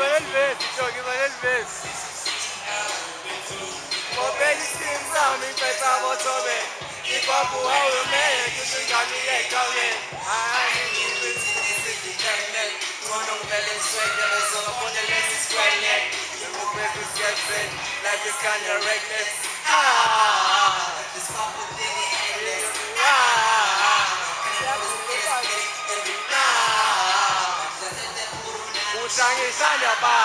el beso, quítale el beso. Mopedi simsami pesa motobe. Ipapu haume, kuchungani yekame. Ahani nibisi kende. Mono mbele swende, solo pone lesi skwende. Yuko peku sketse, like it's kinda reckless. This papu digi endless. Usangi sanya ba.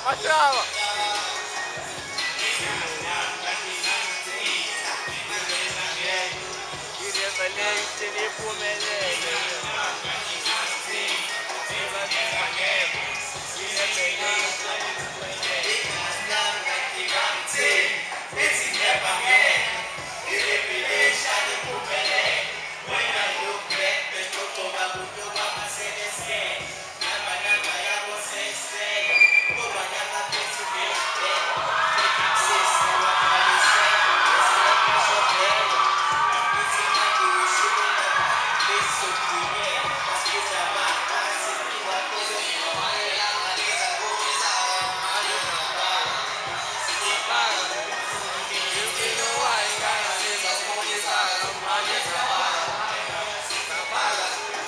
Matrava! Irreverente, nem